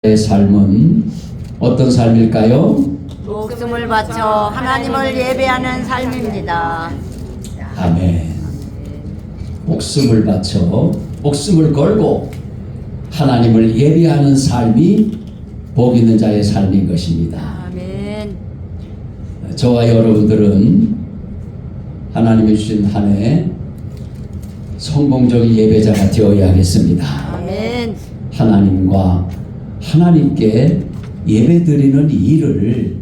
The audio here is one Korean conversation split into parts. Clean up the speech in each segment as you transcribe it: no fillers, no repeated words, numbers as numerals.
의 삶은 어떤 삶일까요? 목숨을 바쳐 하나님을 예배하는 삶입니다. 아멘. 목숨을 바쳐 목숨을 걸고 하나님을 예배하는 삶이 복 있는 자의 삶인 것입니다. 아멘. 저와 여러분들은 하나님이 주신 한 해 성공적인 예배자가 되어야 하겠습니다. 아멘. 하나님께 예배드리는 일을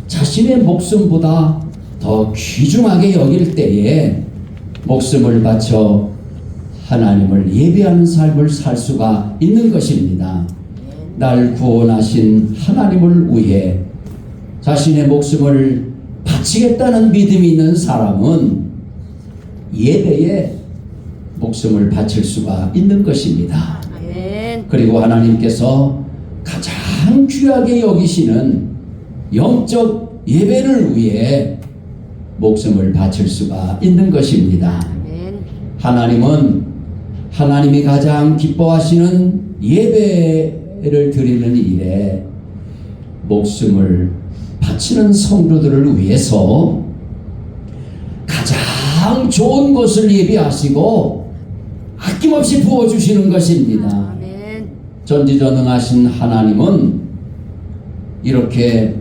자신의 목숨보다 더 귀중하게 여길 때에 목숨을 바쳐 하나님을 예배하는 삶을 살 수가 있는 것입니다. 날 구원하신 하나님을 위해 자신의 목숨을 바치겠다는 믿음이 있는 사람은 예배에 목숨을 바칠 수가 있는 것입니다. 아멘. 그리고 하나님께서 가장 귀하게 여기시는 영적 예배를 위해 목숨을 바칠 수가 있는 것입니다. 아멘. 하나님은 하나님이 가장 기뻐하시는 예배를 드리는 일에 목숨을 바치는 성도들을 위해서 가장 좋은 것을 예비하시고 아낌없이 부어주시는 것입니다. 아멘. 전지전능하신 하나님은 이렇게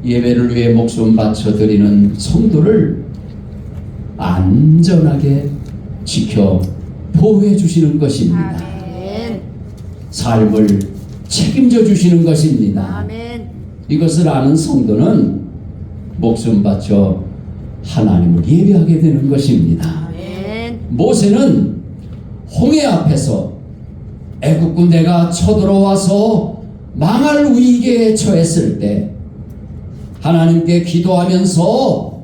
예배를 위해 목숨 바쳐 드리는 성도를 안전하게 지켜 보호해 주시는 것입니다. 아멘. 삶을 책임져 주시는 것입니다. 아멘. 이것을 아는 성도는 목숨 바쳐 하나님을 예배하게 되는 것입니다. 아멘. 모세는 홍해 앞에서 애국 군대가 쳐들어와서 망할 위기에 처했을 때 하나님께 기도하면서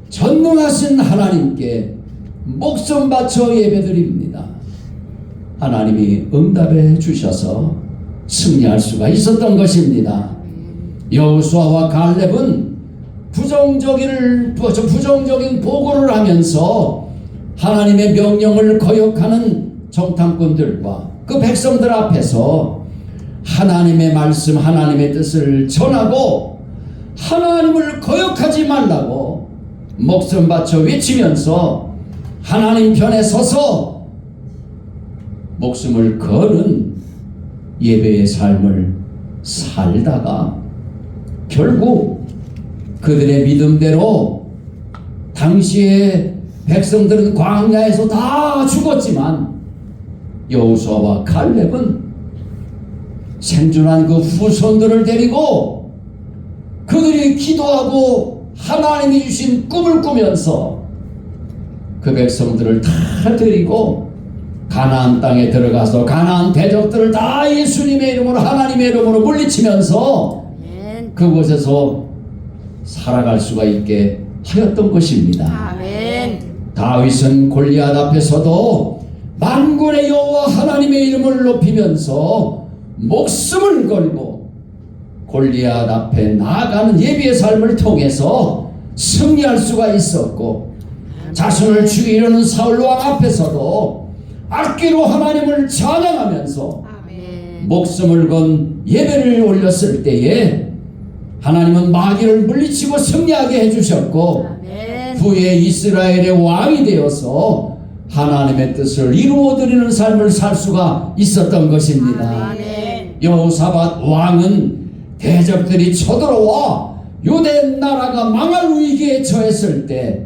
전능하신 하나님께 목숨 바쳐 예배드립니다. 하나님이 응답해 주셔서 승리할 수가 있었던 것입니다. 여호수아와 갈렙은 부정적인 보고를 하면서 하나님의 명령을 거역하는 정탐꾼들과 그 백성들 앞에서 하나님의 말씀, 하나님의 뜻을 전하고 하나님을 거역하지 말라고 목숨 바쳐 외치면서 하나님 편에 서서 목숨을 거는 예배의 삶을 살다가 결국 그들의 믿음대로 당시에 백성들은 광야에서 다 죽었지만 여호수아와 갈렙은 생존한 그 후손들을 데리고 그들이 기도하고 하나님이 주신 꿈을 꾸면서 그 백성들을 다 데리고 가나안 땅에 들어가서 가나안 대적들을 다 예수님의 이름으로 하나님의 이름으로 물리치면서 아멘. 그곳에서 살아갈 수가 있게 하였던 것입니다. 아멘. 다윗은 골리앗 앞에서도 만군의 여호와 하나님의 이름을 높이면서 목숨을 걸고 골리앗 앞에 나아가는 예비의 삶을 통해서 승리할 수가 있었고, 자신을 죽이려는 사울왕 앞에서도 악기로 하나님을 찬양하면서 아멘. 목숨을 건 예배를 올렸을 때에 하나님은 마귀를 물리치고 승리하게 해주셨고, 아멘. 후에 이스라엘의 왕이 되어서 하나님의 뜻을 이루어드리는 삶을 살 수가 있었던 것입니다. 아멘. 여호사밧 왕은 대적들이 쳐들어와 유대 나라가 망할 위기에 처했을 때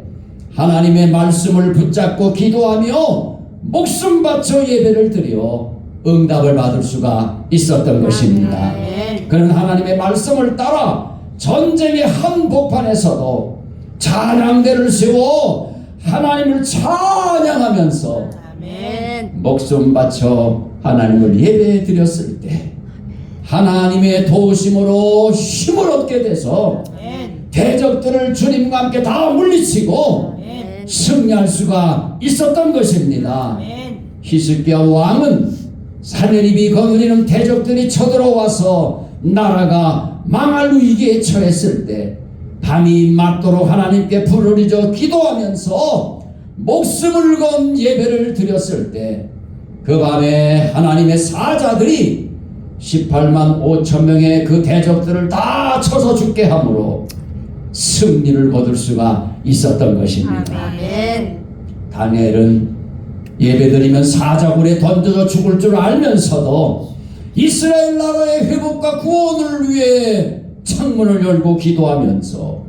하나님의 말씀을 붙잡고 기도하며 목숨 바쳐 예배를 드려 응답을 받을 수가 있었던 것입니다. 아멘. 그는 하나님의 말씀을 따라 전쟁의 한복판에서도 찬양대를 세워 하나님을 찬양하면서 아멘. 목숨 바쳐 하나님을 예배해 드렸을 때 하나님의 도우심으로 힘을 얻게 돼서 아멘. 대적들을 주님과 함께 다 물리치고 아멘. 승리할 수가 있었던 것입니다. 아멘. 히스기야 왕은 사내립이 거느리는 대적들이 쳐들어와서 나라가 망할 위기에 처했을 때 밤이 맞도록 하나님께 부르짖어 기도하면서 목숨을 건 예배를 드렸을 때 그 밤에 하나님의 사자들이 18만 5천 명의 그 대적들을 다 쳐서 죽게 함으로 승리를 거둘 수가 있었던 것입니다. 아멘. 다니엘은 예배드리면 사자굴에 던져져 죽을 줄 알면서도 이스라엘 나라의 회복과 구원을 위해 창문을 열고 기도하면서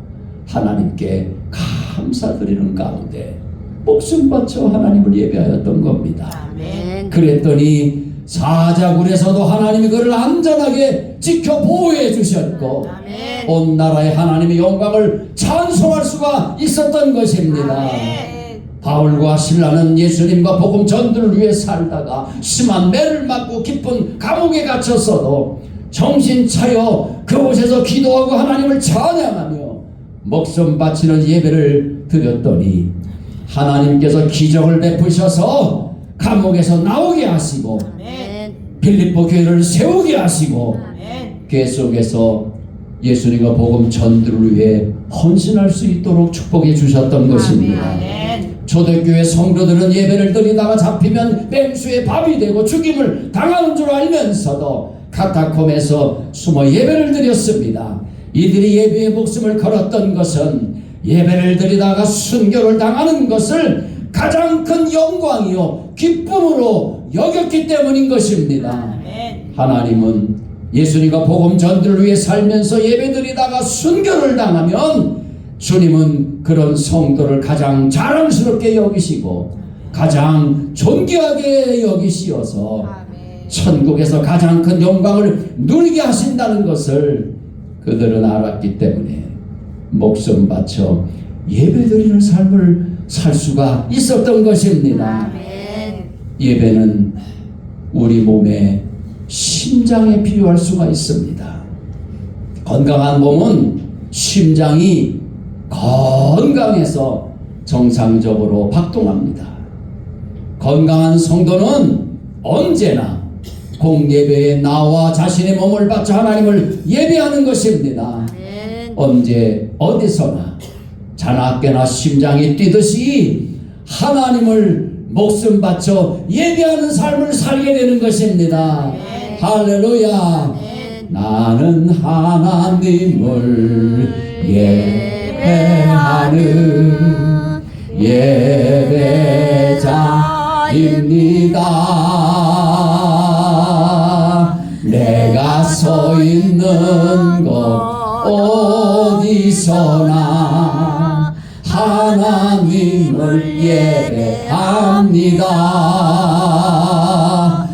하나님께 감사드리는 가운데 목숨 바쳐 하나님을 예배하였던 겁니다. 아멘. 그랬더니 사자굴에서도 하나님이 그를 안전하게 지켜 보호해 주셨고 아멘. 온 나라의 하나님의 영광을 찬송할 수가 있었던 것입니다. 아멘. 바울과 신라는 예수님과 복음 전도를 위해 살다가 심한 매를 맞고 깊은 감옥에 갇혔어도 정신 차려 그곳에서 기도하고 하나님을 찬양하며 목숨 바치는 예배를 드렸더니 하나님께서 기적을 베푸셔서 감옥에서 나오게 하시고 아멘. 빌립보 교회를 세우게 하시고 아멘. 교회 속에서 예수님과 복음 전도를 위해 헌신할 수 있도록 축복해 주셨던 것입니다. 아멘. 초대교회 성도들은 예배를 드리다가 잡히면 맹수의 밥이 되고 죽임을 당하는 줄 알면서도 카타콤에서 숨어 예배를 드렸습니다. 이들이 예배의 목숨을 걸었던 것은 예배를 드리다가 순교를 당하는 것을 가장 큰 영광이요 기쁨으로 여겼기 때문인 것입니다. 아멘. 하나님은 예수님과 복음 전도를 위해 살면서 예배드리다가 순교를 당하면 주님은 그런 성도를 가장 자랑스럽게 여기시고 가장 존귀하게 여기시어서 아멘. 천국에서 가장 큰 영광을 누리게 하신다는 것을 그들은 알았기 때문에 목숨 바쳐 예배드리는 삶을 살 수가 있었던 것입니다. 아멘. 예배는 우리 몸에 심장에 필요할 수가 있습니다. 건강한 몸은 심장이 건강해서 정상적으로 박동합니다. 건강한 성도는 언제나 공예배에 나와 자신의 몸을 바쳐 하나님을 예배하는 것입니다. 아멘. 언제 어디서나 자나깨나 심장이 뛰듯이 하나님을 목숨 바쳐 예배하는 삶을 살게 되는 것입니다. 아멘. 할렐루야. 아멘. 나는 하나님을 예배하는 예배자입니다. 내가 서 있는 곳 어디서나 하나님을 예배합니다.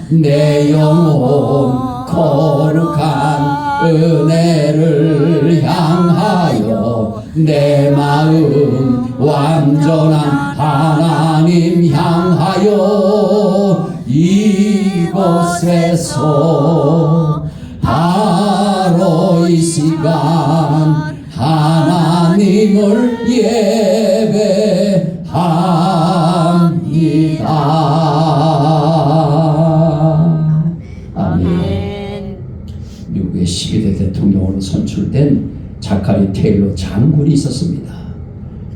내 영혼 거룩한 은혜를 향하여 내 마음 완전한 하나님 향하여 이곳에서 바로 이 시간 하나님을 예배합니다. 아멘. 미국의 12대 대통령으로 선출된 자카리 테일러 장군이 있었습니다.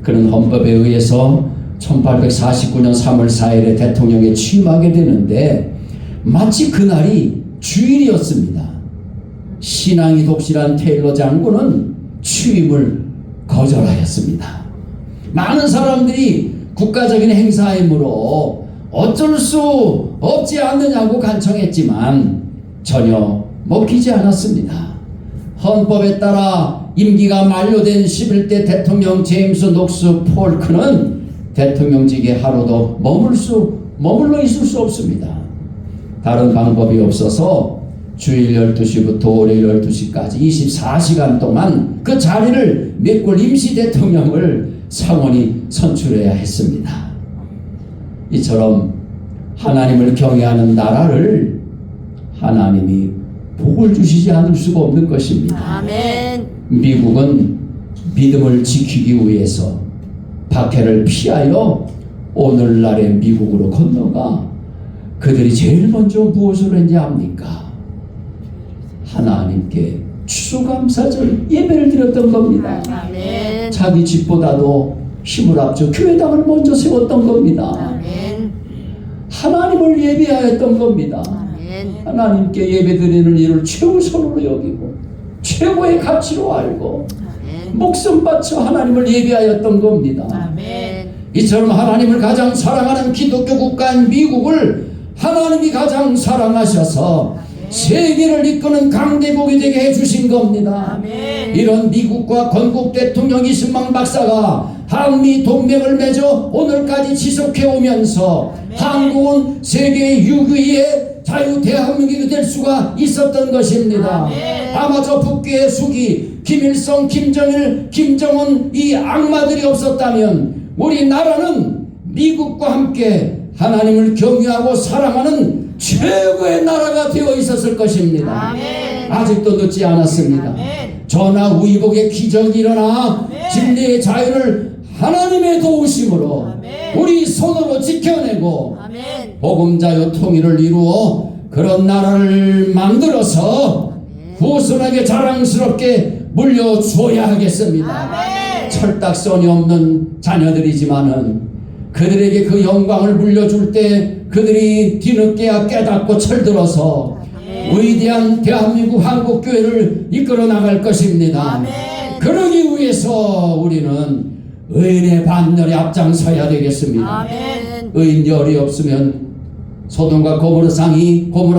그는 헌법에 의해서 1849년 3월 4일에 대통령에 취임하게 되는데 마치 그날이 주일이었습니다. 신앙이 독실한 테일러 장군은 취임을 거절하였습니다. 많은 사람들이 국가적인 행사이므로 어쩔 수 없지 않느냐고 간청했지만 전혀 먹히지 않았습니다. 헌법에 따라 임기가 만료된 11대 대통령 제임스 녹스 폴크는 대통령직에 하루도 머물러 있을 수 없습니다. 다른 방법이 없어서 주일 12시부터 월요일 12시까지 24시간 동안 그 자리를 메꿀 임시 대통령을 상원이 선출해야 했습니다. 이처럼 하나님을 경외하는 나라를 하나님이 복을 주시지 않을 수가 없는 것입니다. 아멘. 미국은 믿음을 지키기 위해서 박해를 피하여 오늘날의 미국으로 건너가 그들이 제일 먼저 무엇을 했냐 합니까? 하나님께 추수감사절 예배를 드렸던 겁니다. 아멘. 자기 집보다도 힘을 합쳐 교회당을 먼저 세웠던 겁니다. 아멘. 하나님을 예배하였던 겁니다. 아멘. 하나님께 예배드리는 일을 최우선으로 여기고 최고의 가치로 알고 목숨 바쳐 하나님을 예배하였던 겁니다. 아멘. 이처럼 하나님을 가장 사랑하는 기독교 국가인 미국을 하나님이 가장 사랑하셔서 세계를 이끄는 강대국이 되게 해주신 겁니다. 아멘. 이런 미국과 건국 대통령 이승만 박사가 한미 동맹을 맺어 오늘까지 지속해 오면서 한국은 세계 6위의 자유 대한민국이 될 수가 있었던 것입니다. 아마 저 북괴의 수기 김일성, 김정일, 김정은 이 악마들이 없었다면 우리나라는 미국과 함께 하나님을 경외하고 사랑하는 최고의 나라가 되어 있었을 것입니다. 아멘. 아직도 늦지 않았습니다. 아멘. 전하 우이복의 기적이 일어나 아멘. 진리의 자유를 하나님의 도우심으로 아멘. 우리 손으로 지켜내고 아멘. 복음자유 통일을 이루어 그런 나라를 만들어서 후손에게 자랑스럽게 물려주어야 하겠습니다. 아멘. 철딱선이 없는 자녀들이지만은 그들에게 그 영광을 물려줄 때 그들이 뒤늦게야 깨닫고 철들어서 위대한 대한민국 한국교회를 이끌어 나갈 것입니다. 아멘. 그러기 위해서 우리는 의인의 반열에 앞장서야 되겠습니다. 아멘. 의인 열이 없으면 소돔과 고모라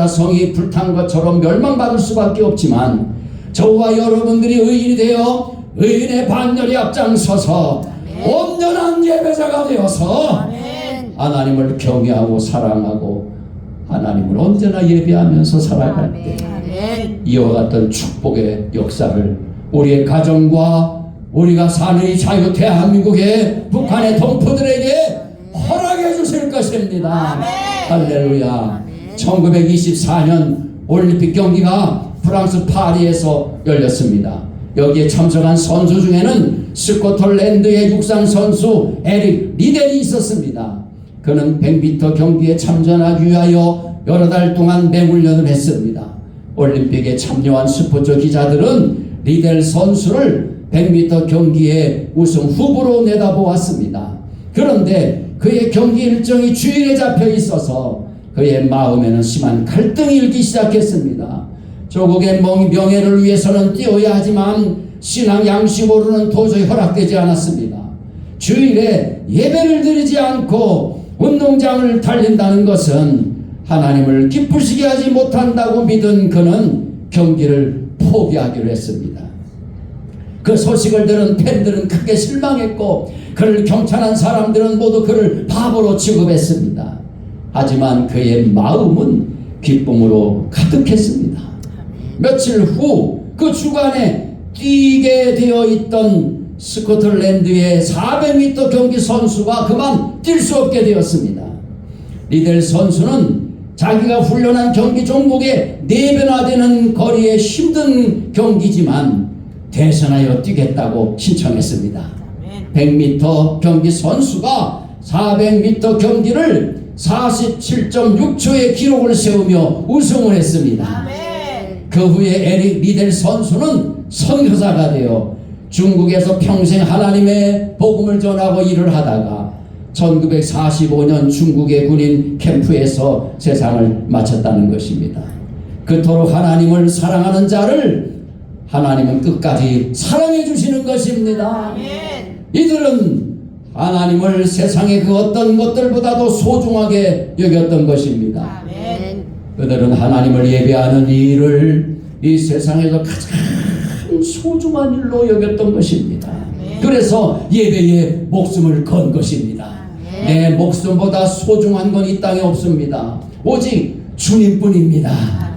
성이 불탄 것처럼 멸망받을 수밖에 없지만 저와 여러분들이 의인이 되어 의인의 반열에 앞장서서 온전한 예배자가 되어서 아멘. 하나님을 경외하고 사랑하고 하나님을 언제나 예배하면서 살아갈 때 아멘. 이와 같은 축복의 역사를 우리의 가정과 우리가 사는 이 자유 대한민국의 북한의 동포들에게 허락해 주실 것입니다. 아멘. 할렐루야. 1924년 올림픽 경기가 프랑스 파리에서 열렸습니다. 여기에 참석한 선수 중에는 스코틀랜드의 육상 선수 에릭 리델이 있었습니다. 그는 100m 경기에 참전하기 위하여 여러 달 동안 맹훈련을 했습니다. 올림픽에 참여한 스포츠 기자들은 리델 선수를 100m 경기에 우승 후보로 내다보았습니다. 그런데 그의 경기 일정이 주일에 잡혀 있어서 그의 마음에는 심한 갈등이 일기 시작했습니다. 조국의 명예를 위해서는 뛰어야 하지만 신앙 양식으로는 도저히 허락되지 않았습니다. 주일에 예배를 드리지 않고 운동장을 달린다는 것은 하나님을 기쁘시게 하지 못한다고 믿은 그는 경기를 포기하기로 했습니다. 그 소식을 들은 팬들은 크게 실망했고 그를 경찬한 사람들은 모두 그를 바보로 취급했습니다. 하지만 그의 마음은 기쁨으로 가득했습니다. 며칠 후 그 주간에 뛰게 되어 있던 스코틀랜드의 400m 경기 선수가 그만 뛸 수 없게 되었습니다. 리델 선수는 자기가 훈련한 경기 종목의 4배나 되는 거리의 힘든 경기지만 대선하여 뛰겠다고 신청했습니다. 100m 경기 선수가 400m 경기를 47.6초의 기록을 세우며 우승을 했습니다. 그 후에 에릭 리델 선수는 선교사가 되어 중국에서 평생 하나님의 복음을 전하고 일을 하다가 1945년 중국의 군인 캠프에서 세상을 마쳤다는 것입니다. 그토록 하나님을 사랑하는 자를 하나님은 끝까지 사랑해 주시는 것입니다. 이들은 하나님을 세상의 그 어떤 것들보다도 소중하게 여겼던 것입니다. 그들은 하나님을 예배하는 일을 이 세상에서 가장 소중한 일로 여겼던 것입니다. 그래서 예배에 목숨을 건 것입니다. 내 목숨보다 소중한 건 이 땅에 없습니다. 오직 주님뿐입니다.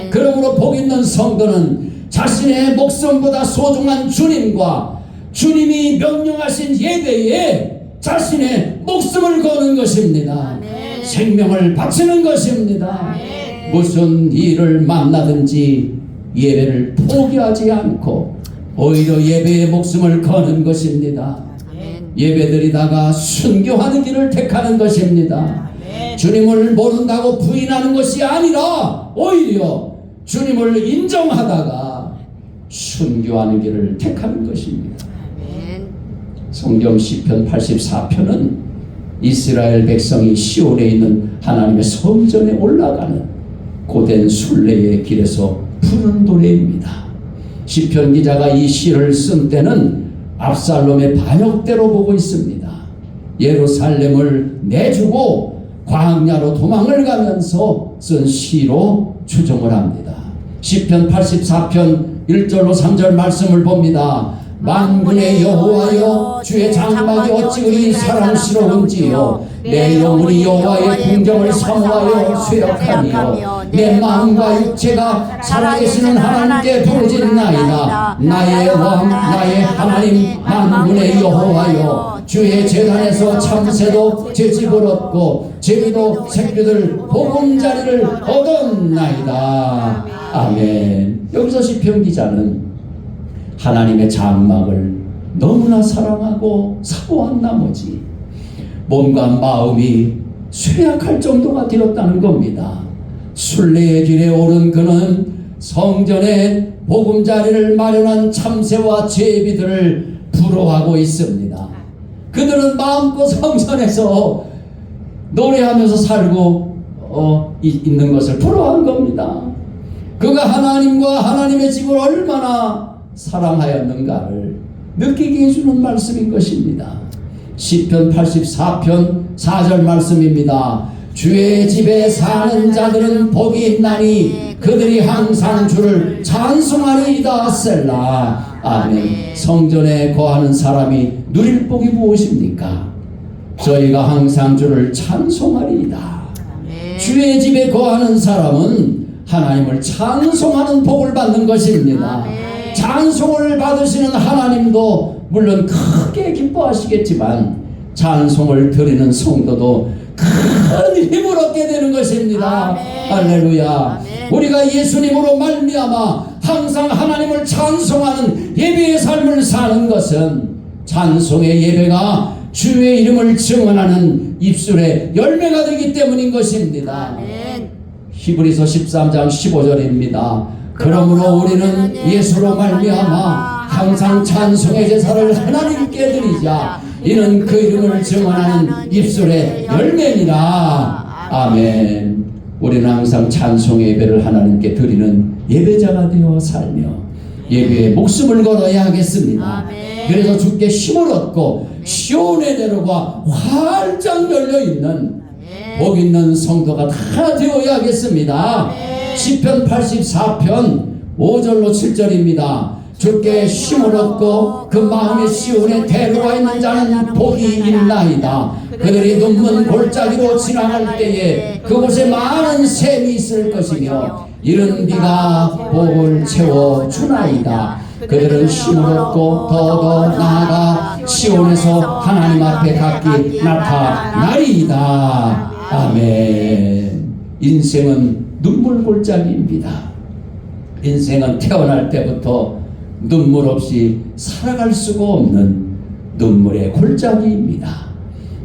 그러므로 복 있는 성도는 자신의 목숨보다 소중한 주님과 주님이 명령하신 예배에 자신의 목숨을 거는 것입니다. 생명을 바치는 것입니다. 무슨 일을 만나든지 예배를 포기하지 않고 오히려 예배에 목숨을 거는 것입니다. 예배드리다가 순교하는 길을 택하는 것입니다. 주님을 모른다고 부인하는 것이 아니라 오히려 주님을 인정하다가 순교하는 길을 택하는 것입니다. 성경 시편 84편은 이스라엘 백성이 시온에 있는 하나님의 성전에 올라가는 고된 순례의 길에서 푸른 노래입니다. 시편 기자가 이 시를 쓴 때는 압살롬의 반역대로 보고 있습니다. 예루살렘을 내주고 광야로 도망을 가면서 쓴 시로 추정을 합니다. 시편 84편 1절로 3절 말씀을 봅니다. 만군의 여호와여, 주의 장막이 어찌 그리 사랑스러운지요. 내 영혼이 여호와의 궁정을 사모하여 쇠약하니요. 내 마음과 육체가 살아계시는 하나님께 부르짖나이다. 나의 왕 나의 하나님 만군의 여호와여, 주의 제단에서 참새도 제 집을 얻고 제비도 새끼들 보금자리를 얻었나이다. 아멘. 여기서 시편 기자는 하나님의 장막을 너무나 사랑하고 사모한 나머지 몸과 마음이 쇠약할 정도가 되었다는 겁니다. 순례의 길에 오른 그는 성전에 보금자리를 마련한 참새와 제비들을 부러워하고 있습니다. 그들은 마음껏 성전에서 노래하면서 살고 있는 것을 부러워한 겁니다. 그가 하나님과 하나님의 집을 얼마나 사랑하였는가를 느끼게 해주는 말씀인 것입니다. 시편 84편 4절 말씀입니다. 주의 집에 사는 자들은 복이 있나니 그들이 항상 주를 찬송하리이다. 셀라. 아멘. 성전에 거하는 사람이 누릴 복이 무엇입니까? 저희가 항상 주를 찬송하리이다. 주의 집에 거하는 사람은 하나님을 찬송하는 복을 받는 것입니다. 찬송을 받으시는 하나님도 물론 크게 기뻐하시겠지만 찬송을 드리는 성도도 큰 힘을 얻게 되는 것입니다. 할렐루야. 우리가 예수님으로 말미암아 항상 하나님을 찬송하는 예배의 삶을 사는 것은 찬송의 예배가 주의 이름을 증언하는 입술의 열매가 되기 때문인 것입니다. 히브리서 13장 15절입니다. 그러므로 우리는 예수로 말미암아 항상 찬송의 제사를 하나님께 드리자. 이는 그 이름을 증언하는 입술의 열매니라. 아멘. 우리는 항상 찬송의 예배를 하나님께 드리는 예배자가 되어 살며 예배에 목숨을 걸어야 하겠습니다. 그래서 주께 힘을 얻고 시온의 대로가 활짝 열려있는 복 있는 성도가 다 되어야 하겠습니다. 시편 84편 5절로 7절입니다. 주께 힘을 얻고 그 마음에 시온에 대로가 있는 자는 복이 있나이다. 그들이 눈먼 골짜기로 지나갈 때에 그곳에 많은 샘이 있을 것이며 이른 비가 복을 채워주나이다. 그들은 힘을 얻고 더더 나아가 시온에서 하나님 앞에 각기 나타나리이다. 아멘. 인생은 눈물 골짜기입니다. 인생은 태어날 때부터 눈물 없이 살아갈 수가 없는 눈물의 골짜기입니다.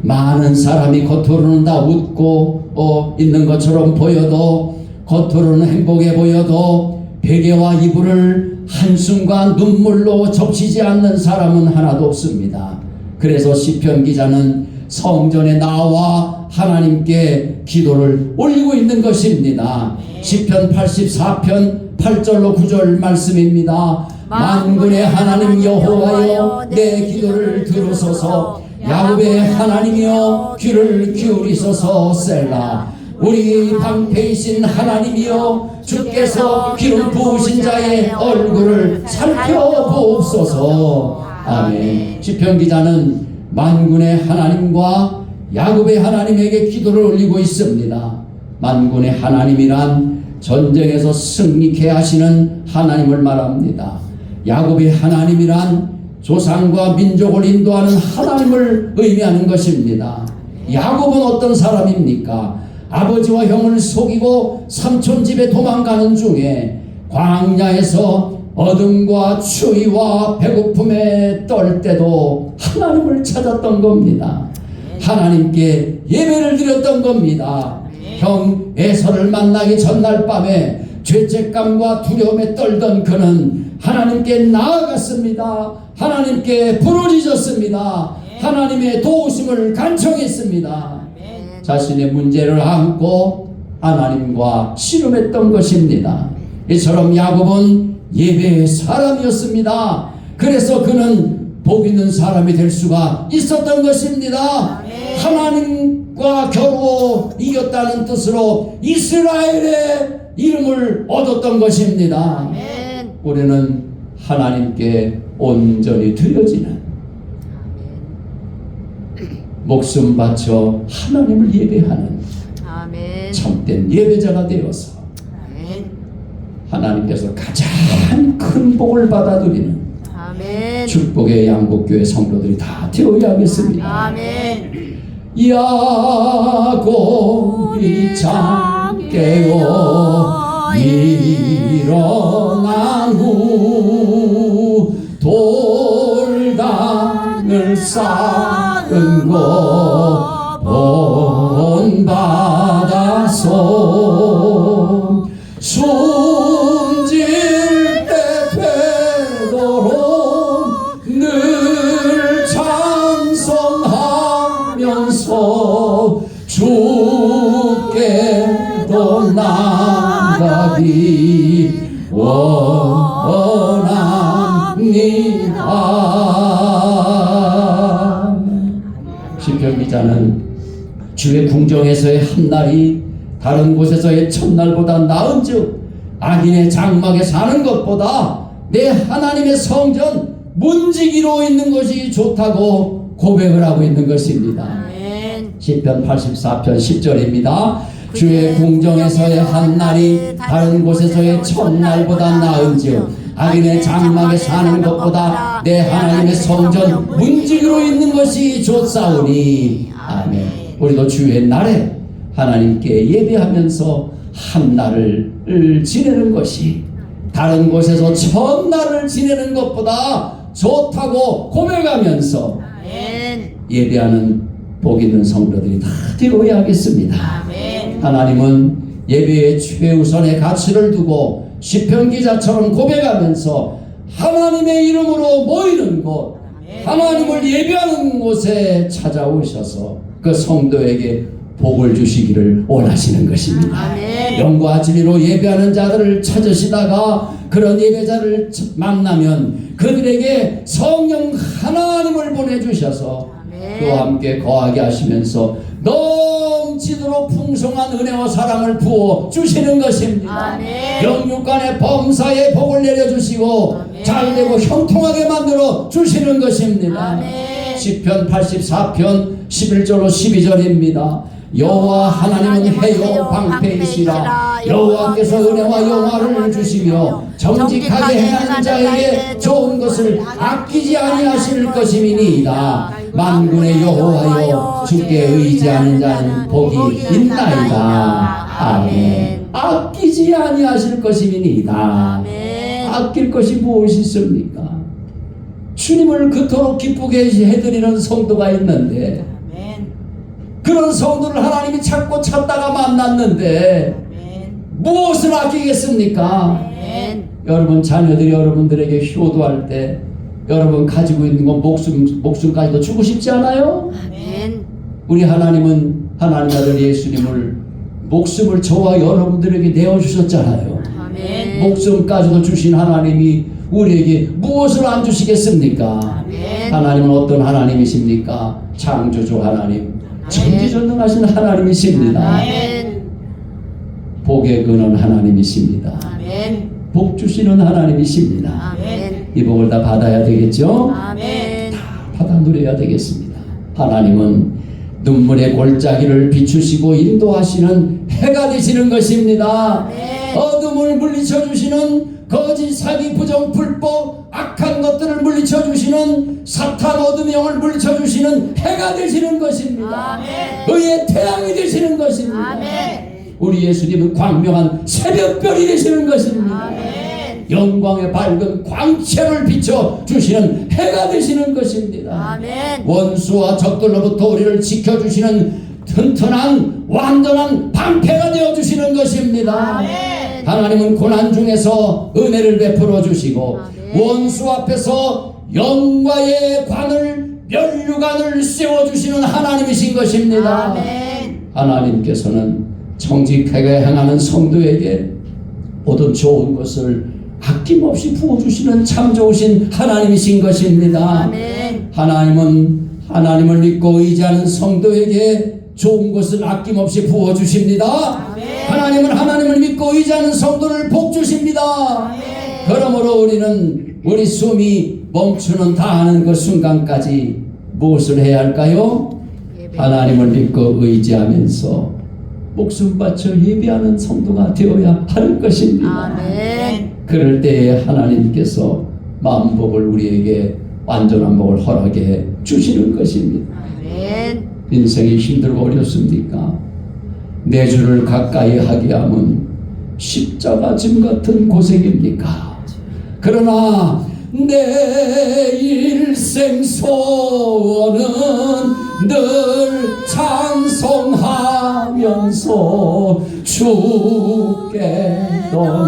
많은 사람이 겉으로는 다 웃고 있는 것처럼 보여도, 겉으로는 행복해 보여도 베개와 이불을 한순간 눈물로 적시지 않는 사람은 하나도 없습니다. 그래서 시편 기자는 성전에 나와 하나님께 기도를 올리고 있는 것입니다. 시편 84편 8절로 9절 말씀입니다. 만군의 하나님 여호와여, 내 기도를 들으소서. 야곱의 하나님이여, 귀를 기울이소서. 셀라. 우리 방패이신 하나님이여, 주께서 기름 부으신 자의 얼굴을 살펴보옵소서. 아멘. 시편 기자는 만군의 하나님과 야곱의 하나님에게 기도를 올리고 있습니다. 만군의 하나님이란 전쟁에서 승리케 하시는 하나님을 말합니다. 야곱의 하나님이란 조상과 민족을 인도하는 하나님을 의미하는 것입니다. 야곱은 어떤 사람입니까? 아버지와 형을 속이고 삼촌 집에 도망가는 중에 광야에서 어둠과 추위와 배고픔에 떨 때도 하나님을 찾았던 겁니다. 하나님께 예배를 드렸던 겁니다. 형 에서를 만나기 전날 밤에 죄책감과 두려움에 떨던 그는 하나님께 나아갔습니다. 하나님께 부르짖었습니다. 하나님의 도우심을 간청했습니다. 자신의 문제를 안고 하나님과 씨름했던 것입니다. 이처럼 야곱은 예배의 사람이었습니다. 그래서 그는 복 있는 사람이 될 수가 있었던 것입니다. 하나님과 겨루어 이겼다는 뜻으로 이스라엘의 이름을 얻었던 것입니다. 우리는 하나님께 온전히 드려지는, 목숨 바쳐 하나님을 예배하는 참된 예배자가 되어서 하나님께서 가장 큰 복을 받아들이는 축복의 양복교회 성도들이 다 되어야겠습니다. 야곱이 잠 깨어 일어난 후 돌담을 쌓은 곳 본받아서 숨질 때 되도록 늘 찬송하면서 주께도 나가기 원합니다. 시편 기자는 주의 궁정에서의 한 날이 다른 곳에서의 첫날보다 나은즉 악인의 장막에 사는 것보다 내 하나님의 성전 문지기로 있는 것이 좋다고 고백을 하고 있는 것입니다. 시편 84편 10절입니다. 주의 궁정에서의 한 날이 다른 곳에서의 첫날보다 나은즉 악인의 장막에 사는 것보다 내 하나님의 성전 문지기로 있는 것이 좋사오니. 아멘. 우리도 주의 날에 하나님께 예배하면서 한 날을 지내는 것이 다른 곳에서 첫날을 지내는 것보다 좋다고 고백하면서 예배하는 복 있는 성도들이 다 되어야겠습니다. 하나님은 예배의 최우선의 가치를 두고 시편 기자처럼 고백하면서 하나님의 이름으로 모이는 곳, 하나님을 예배하는 곳에 찾아오셔서 그 성도에게 복을 주시기를 원하시는 것입니다. 영과 진리로 예배하는 자들을 찾으시다가 그런 예배자를 만나면 그들에게 성령 하나님을 보내주셔서 그와 함께 거하게 하시면서 넘치도록 풍성한 은혜와 사랑을 부어 주시는 것입니다. 영육간의 범사에 복을 내려주시고 잘되고 형통하게 만들어 주시는 것입니다. 시편 84편 11절로 12절입니다. 여호와 하나님은 해요 방패이시라. 여호와께서 은혜와 영화를 주시며 정직하게 행하는 자에게 좋은 것을 아끼지 아니하실 것임이니이다. 만군의 여호와여 주께 의지하는 자는 복이 있나이다. 아멘. 아끼지 아니하실 것임이니이다. 아낄 것이 무엇이 있습니까? 주님을 그토록 기쁘게 해드리는 성도가 있는데 그런 성도를 하나님이 찾고 찾다가 만났는데 무엇을 아끼겠습니까? 여러분 자녀들이 여러분들에게 효도할 때 여러분 가지고 있는 건 목숨까지도 주고 싶지 않아요? 우리 하나님은 하나님 아들 예수님을 목숨을 저와 여러분들에게 내어주셨잖아요. 목숨까지도 주신 하나님이 우리에게 무엇을 안 주시겠습니까? 하나님은 어떤 하나님이십니까? 창조주 하나님, 천지전능하신 하나님이십니다. 복의 근원 하나님이십니다. 복 주시는 하나님이십니다. 이 복을 다 받아야 되겠죠? 다 받아 누려야 되겠습니다. 하나님은 눈물의 골짜기를 비추시고 인도하시는 해가 되시는 것입니다. 어둠을 물리쳐 주시는 거짓, 사기, 부정, 불법, 악한 것들을 물리쳐 주시는 사탄 어둠의 영을 물리쳐 주시는 해가 되시는 것입니다. 의의 태양이 되시는 것입니다. 우리 예수님은 광명한 새벽별이 되시는 것입니다. 영광의 밝은 광채를 비춰 주시는 해가 되시는 것입니다. 원수와 적들로부터 우리를 지켜주시는 튼튼한 완전한 방패가 되어주시는 것입니다. 하나님은 고난 중에서 은혜를 베풀어 주시고 원수 앞에서 영광의 관을 면류관을 세워주시는 하나님이신 것입니다. 하나님께서는 정직하게 행하는 성도에게 모든 좋은 것을 아낌없이 부어주시는 참 좋으신 하나님이신 것입니다. 아멘. 하나님을 믿고 의지하는 성도에게 좋은 것을 아낌없이 부어주십니다. 아멘. 하나님을 믿고 의지하는 성도를 복주십니다. 아멘. 그러므로 우리는 우리 숨이 멈추는 다 하는 그 순간까지 무엇을 해야 할까요? 하나님을 믿고 의지하면서 목숨 바쳐 예배하는 성도가 되어야 할 것입니다. 아멘. 그럴 때에 하나님께서 만복을 우리에게 완전한 복을 허락해 주시는 것입니다. 아멘. 인생이 힘들고 어렵습니까? 내 주를 가까이 하게 하면 십자가 짐 같은 고생입니까? 그러나 내 일생 소원은 늘 찬송하면서 주께로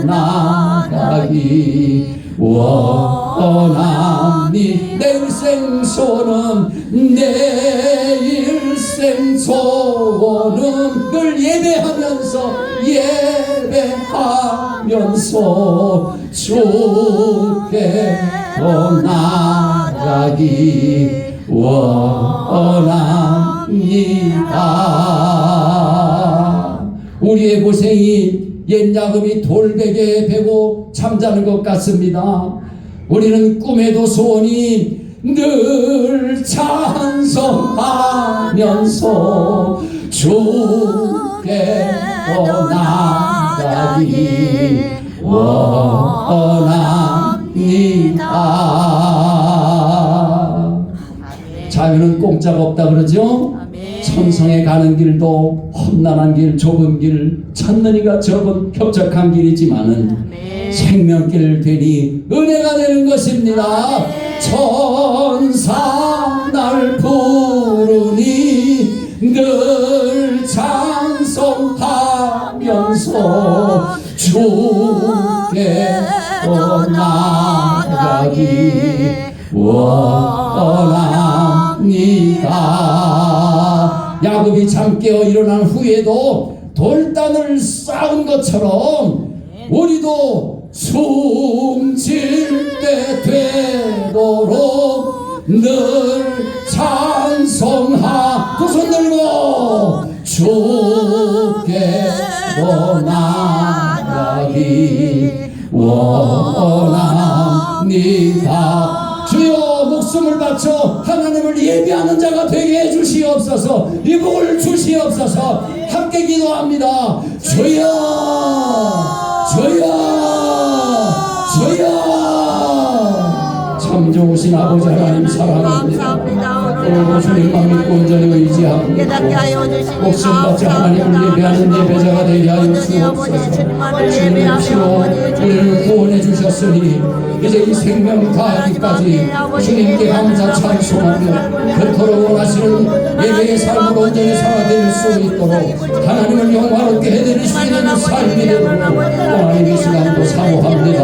나가기 원하니 내 일생 소원은 늘 예배하면서 주께로 나가기 원합니다. 우리의 고생이 옛 야금이 돌베개에 베고 잠자는 것 같습니다. 우리는 꿈에도 소원이 늘 찬송하면서 주께로 나가기 원합니다. 자유는 공짜가 없다 그러죠? 천성에 가는 길도 험난한 길, 좁은 길, 찾는 이가 적은 협착한 길이지만은 생명길 되니 은혜가 되는 것입니다. 천사 날 부르니 늘 찬송하면서 주께로 나가기 원합니다. 야곱이 잠 깨어 일어난 후에도 돌단을 쌓은 것처럼 우리도 숨질 때 되도록 늘 찬송하 두 손 들고 주께로 나가기 원합니다. 주여 목숨을 바쳐 하나님을 예배하는 자가 되게 해주시옵소서. 이 복을 주시옵소서. 함께 기도합니다. 주여 참 좋으신 아버지 하나님 사랑합니다. 오늘도 주님만 믿고 온전히 의지합니다. 목숨 바쳐 하나님을 예배하는 예배자가 되게 하여 주옵소서. 주님 피로 우리를 구원해 주셨으니 이제 이 생명 다하기까지 주님께 감사 찬송하며 그토록 원하시는 예배의 삶을 온전히 살아낼 수 있도록 하나님을 영광롭게 해드릴 수 있는 삶이 되도록 하나님 이 시간도 사모합니다.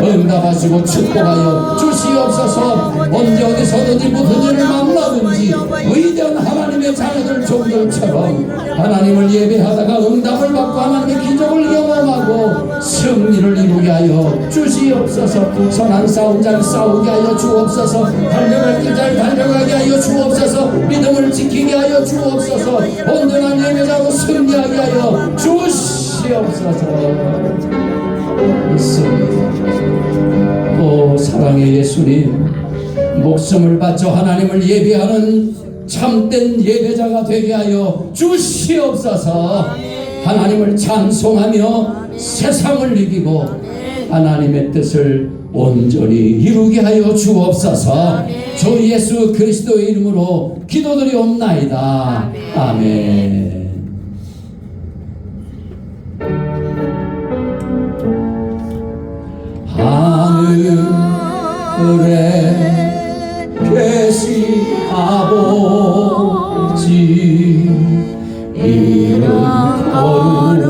응답하시고 축복하여 주시옵소서. 언제 어디서든지 무슨 일을 만나든지 위대한 하나님의 자녀들 종들처럼 하나님을 예배하다가 응답을 받고 하나님의 기적을 경험하고 승리를 이루게 하여 주시옵소서. 선한 싸움 잘 싸우게 하여 주옵소서. 달려갈 길 잘 달려가게 하여 주옵소서. 믿음을 지키게 하여 주옵소서. 온전한 예배자로 승리하게 하여 주시옵소서. 있습니다. 오 사랑의 예수님, 목숨을 바쳐 하나님을 예배하는 참된 예배자가 되게 하여 주시옵소서. 하나님을 찬송하며 세상을 이기고 하나님의 뜻을 온전히 이루게 하여 주옵소서. 주 예수 그리스도의 이름으로 기도드리옵나이다. 아멘. 하늘에 계신 아버지 이름 거룩하사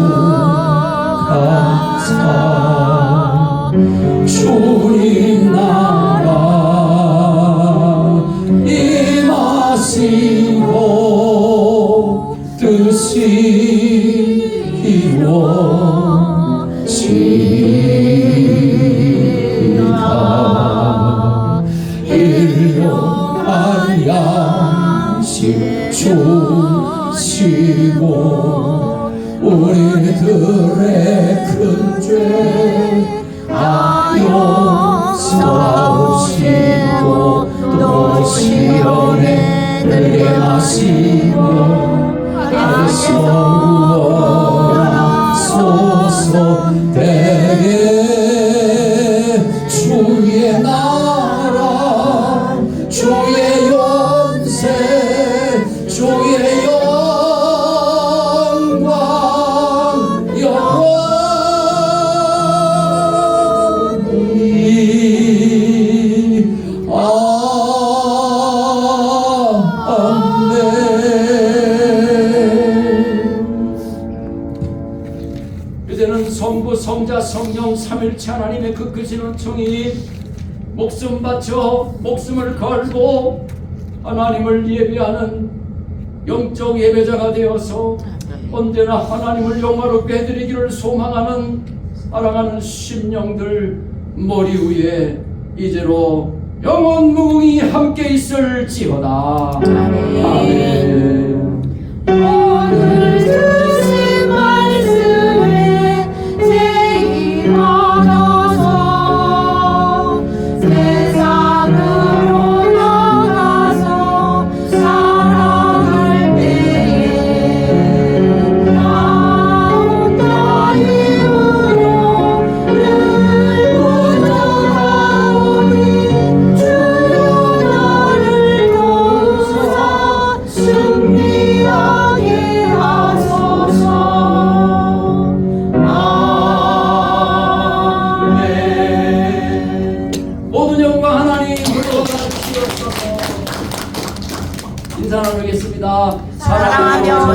주님 나라 임하시고 뜻이 아시고 우리들의 큰 죄 용서하시고 또 시온에 들려하시고 소서 대개 주의 나라 주의 연세 주의 영광 영원히 아멘. 이제는 성부 성자 성령 삼일체 하나님의 그 크신 은총이 목숨 바쳐 목숨을 걸고 하나님을 예배하는 영적 예배자가 되어서 언제나 하나님을 영화롭게 해드리기를 소망하는 사랑하는 심령들 머리 위에 이제로 영원 무궁히 함께 있을지어다. 아멘. 오늘 주신 말씀에 제일 얻어서 세상으로 나가서 살아갈 때에 나온다 힘으로 늘 붙잡아오니 주여 나를 도우사 승리하게 하소서. 아멘. 모든 영광 하나님으로 받으시옵소서. 인사 나누겠습니다. 사랑하며